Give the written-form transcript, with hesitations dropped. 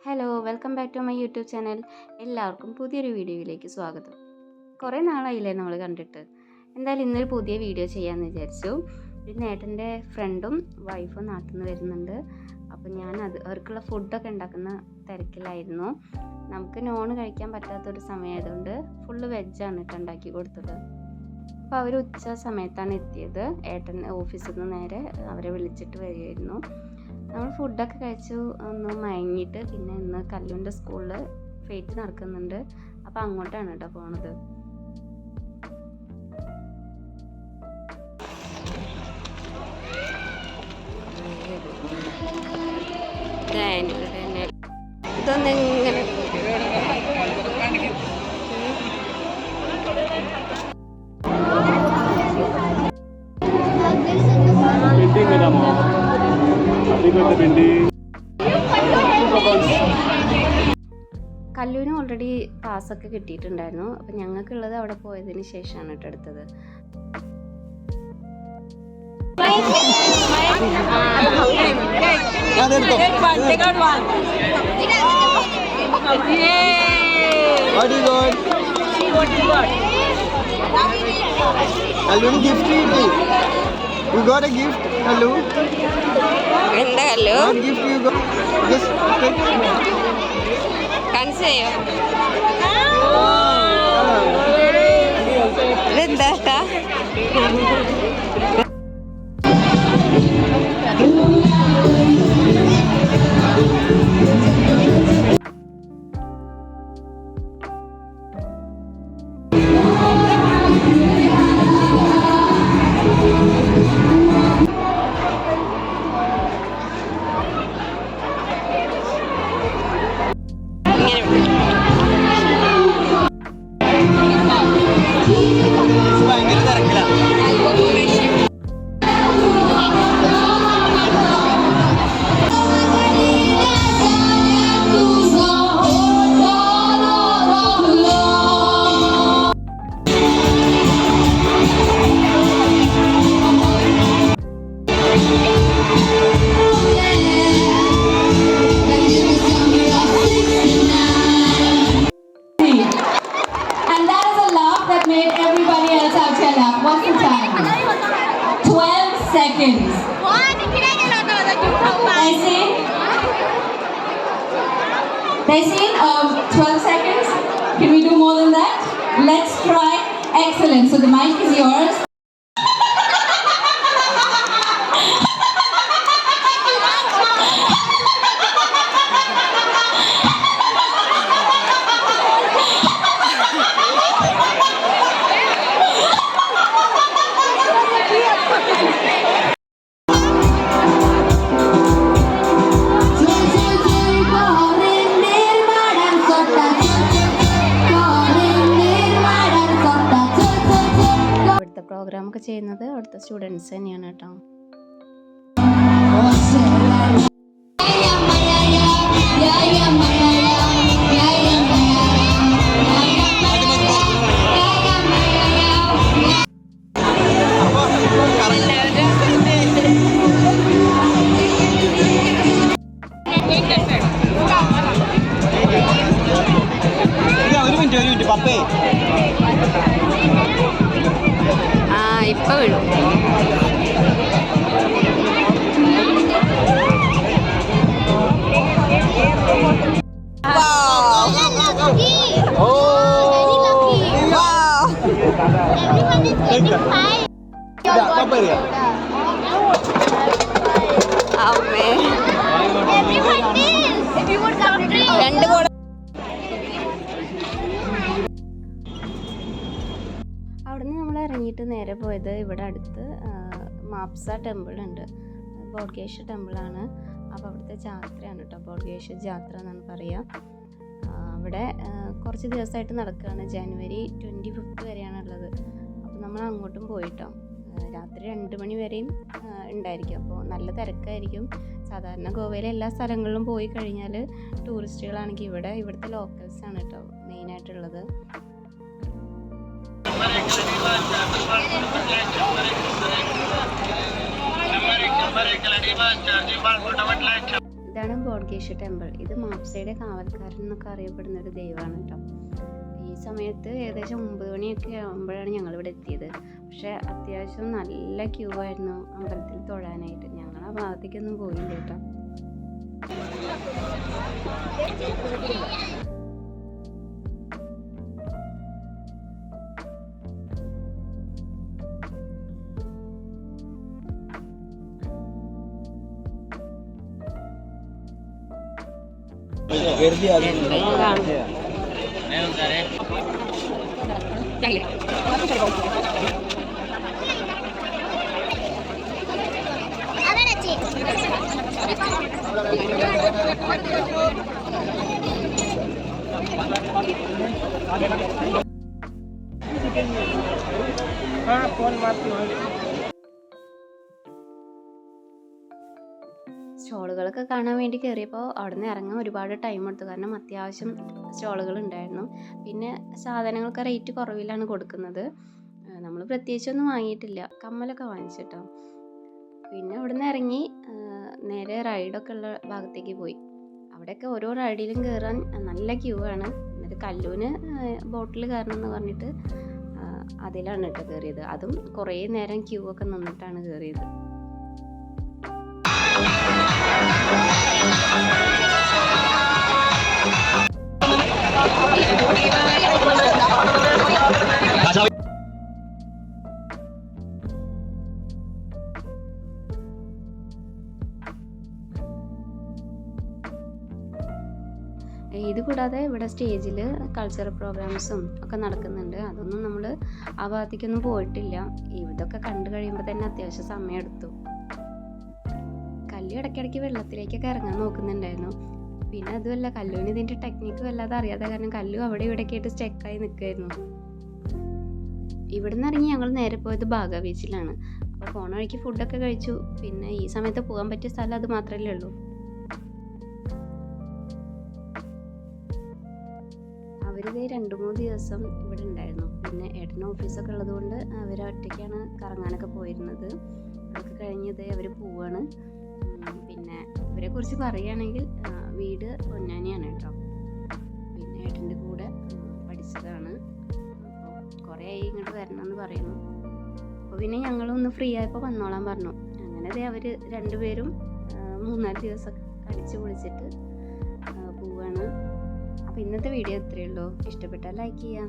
Hello welcome back to my YouTube channel. എല്ലാവർക്കും പുതിയൊരു വീഡിയോയിലേക്ക് സ്വാഗതം. കുറേ നാളായില്ലേ നമ്മൾ കണ്ടിട്ട്. എന്തായാലും ഇന്നൊരു പുതിയ വീഡിയോ ചെയ്യാമെന്ന് വിചാരിച്ചു. പിന്നെ ഏട്ടൻ്റെ ഫ്രണ്ടും വൈഫും നാട്ടിൽ നിന്ന് വരുന്നുണ്ട്. അപ്പോൾ ഞാൻ അവർക്കുള്ള ഫുഡൊക്കെ ഉണ്ടാക്കുന്ന തിരക്കിലായിരുന്നു. നമുക്ക് നോൺ കഴിക്കാൻ പറ്റാത്തൊരു സമയമായതുകൊണ്ട് ഫുള്ള് വെജാണ് കേട്ടോ ഉണ്ടാക്കി കൊടുത്തത്. അപ്പോൾ അവർ ഉച്ച സമയത്താണ് എത്തിയത്. ഏട്ടൻ ഓഫീസിൽ നിന്ന് നേരെ അവരെ വിളിച്ചിട്ട് വരികയായിരുന്നു. നമ്മൾ ഫുഡൊക്കെ കഴിച്ചു ഒന്ന് മയങ്ങിയിട്ട് പിന്നെ ഇന്ന് കല്ലുൻ്റെ സ്കൂളിൽ ഫെയ്റ്റ് നടക്കുന്നുണ്ട്. അപ്പോൾ അങ്ങോട്ടാണ് കേട്ടോ പോണത്. ഇതൊന്നിങ്ങനെ കല്ലുവിന് ഓൾറെഡി പാസ്സൊക്കെ കിട്ടിയിട്ടുണ്ടായിരുന്നു. അപ്പം ഞങ്ങൾക്കുള്ളത് അവിടെ പോയതിന് ശേഷമാണ് കേട്ടോ എടുത്തത്. You got a gift, Hello? എന്താ കല്ലു? What gift you got? Just take. കൺസെയോ ഇതെന്താ? Seconds. They seen 12 seconds. Can we do more than that? Let's try. Excellent. So the mic is yours. പ്രോഗ്രാമൊക്കെ ചെയ്യുന്നത് അവിടുത്തെ സ്റ്റുഡൻസ് തന്നെയാണ് കേട്ടോ. ഇപ്പൊ വീഴും. രണ്ട് കൂടെ അവിടുന്ന് നമ്മൾ ഇറങ്ങിയിട്ട് നേരെ പോയത് ഇവിടെ അടുത്ത് മാപ്സ ടെമ്പിൾ ഉണ്ട്. ബോഡ്ഗേശ്വർ ടെമ്പിളാണ്. അപ്പോൾ അവിടുത്തെ ജാത്രയാണ് കേട്ടോ. ബോഡ്ഗേശ്വർ ജാത്ര എന്നാണ് പറയുക. അവിടെ കുറച്ച് ദിവസമായിട്ട് നടക്കുകയാണ്. ജനുവരി 25 വരെയാണ് ഉള്ളത്. അപ്പോൾ നമ്മൾ അങ്ങോട്ടും പോയിട്ടോ. രാത്രി 2 മണി വരെയും ഉണ്ടായിരിക്കും. അപ്പോൾ നല്ല തിരക്കായിരിക്കും. സാധാരണ ഗോവയിലെ എല്ലാ സ്ഥലങ്ങളിലും പോയി കഴിഞ്ഞാൽ ടൂറിസ്റ്റുകളാണെങ്കിൽ ഇവിടുത്തെ ലോക്കൽസാണ് കേട്ടോ മെയിനായിട്ടുള്ളത്. ഇതാണ് ബോഡ്ഗേശ്വർ ടെമ്പിൾ. ഇത് മാപ്സയുടെ കാവൽക്കാരൻ എന്നൊക്കെ അറിയപ്പെടുന്ന ഒരു ദൈവമാണ് കേട്ടോ. ഈ സമയത്ത് ഏകദേശം 9 മണിയൊക്കെ ആകുമ്പോഴാണ് ഞങ്ങളിവിടെ എത്തിയത്. പക്ഷേ അത്യാവശ്യം നല്ല ക്യൂ ആയിരുന്നു അമ്പലത്തിൽ തൊഴാനായിട്ട്. ഞങ്ങൾ ആ ഭാഗത്തേക്കൊന്നും പോയില്ല കേട്ടോ. സ്റ്റോളുകളൊക്കെ കാണാൻ വേണ്ടി കയറിയപ്പോൾ അവിടെ നിന്ന് ഇറങ്ങാൻ ഒരുപാട് ടൈം എടുത്തു. കാരണം അത്യാവശ്യം സ്റ്റോളുകൾ ഉണ്ടായിരുന്നു. പിന്നെ സാധനങ്ങൾക്ക് റേറ്റ് കുറവിലാണ് കൊടുക്കുന്നത്. നമ്മൾ പ്രത്യേകിച്ചൊന്നും വാങ്ങിയിട്ടില്ല, കമ്മലൊക്കെ വാങ്ങിച്ചിട്ടോ. പിന്നെ അവിടെ നിന്ന് ഇറങ്ങി നേരെ റൈഡൊക്കെ ഉള്ള ഭാഗത്തേക്ക് പോയി. അവിടെയൊക്കെ ഓരോ റൈഡിലും കയറാൻ നല്ല ക്യൂ ആണ്. എന്നിട്ട് കല്ലൂന് ബോട്ടിൽ കയറണം എന്ന് പറഞ്ഞിട്ട് അതിലാണ് കേട്ടോ കയറിയത്. അതും കുറേ നേരം ക്യൂ ഒക്കെ നിന്നിട്ടാണ് കയറിയത്. ഇത് കൂടാതെ ഇവിടെ സ്റ്റേജിൽ കൾച്ചറൽ പ്രോഗ്രാംസും ഒക്കെ നടക്കുന്നുണ്ട്. അതൊന്നും നമ്മൾ ആ ഭാഗത്തേക്കൊന്നും പോയിട്ടില്ല. ഇതൊക്കെ കണ്ടു കഴിയുമ്പോൾ തന്നെ അത്യാവശ്യം സമയം എടുത്തു. കല്ലു ഇടയ്ക്കിടയ്ക്ക് വെള്ളത്തിലേക്കൊക്കെ ഇറങ്ങാൻ നോക്കുന്നുണ്ടായിരുന്നു. പിന്നെ അതുമല്ല, കല്ലുവിന് ഇതിൻ്റെ ടെക്നിക്ക് വല്ലാതെ അറിയാതെ കാരണം കല്ലു അവിടെ ഇവിടെയൊക്കെ ആയിട്ട് സ്റ്റെക്കായി നിൽക്കുമായിരുന്നു. ഇവിടുന്ന് ഇറങ്ങി ഞങ്ങൾ നേരെ പോയത് ബാഗ ബീച്ചിലാണ്. അപ്പോൾ പോണ വഴിക്ക് ഫുഡൊക്കെ കഴിച്ചു. പിന്നെ ഈ സമയത്ത് പോകാൻ പറ്റിയ സ്ഥലം അത് മാത്രമല്ലേ ഉള്ളൂ. അവരിത് 2-3 ദിവസം ഇവിടെ ഉണ്ടായിരുന്നു. പിന്നെ ഏട്ടന് ഓഫീസൊക്കെ ഉള്ളതുകൊണ്ട് അവർ ഒറ്റയ്ക്കാണ് കറങ്ങാനൊക്കെ പോയിരുന്നത്. അതൊക്കെ കഴിഞ്ഞത് അവർ പോവാണ്. പിന്നെ ഇവരെ കുറിച്ച് പറയുകയാണെങ്കിൽ വീട് പൊന്നാനിയാണ് കേട്ടോ. പിന്നെ ഏട്ടൻ്റെ കൂടെ പഠിച്ചതാണ്. അപ്പോൾ കുറേ ആയി ഇങ്ങോട്ട് വരണമെന്ന് പറയുന്നു. അപ്പോൾ പിന്നെ ഞങ്ങളൊന്ന് ഫ്രീ ആയപ്പോൾ വന്നോളാൻ പറഞ്ഞു. അങ്ങനെ അവർ 2 പേരും 3-4 ദിവസം അടിച്ച് പൊളിച്ചിട്ട് പോവാണ്. അപ്പോൾ ഇന്നത്തെ വീഡിയോ ഇത്രയേ ഉള്ളൂ. ഇഷ്ടപ്പെട്ടാൽ ലൈക്ക് ചെയ്യാം.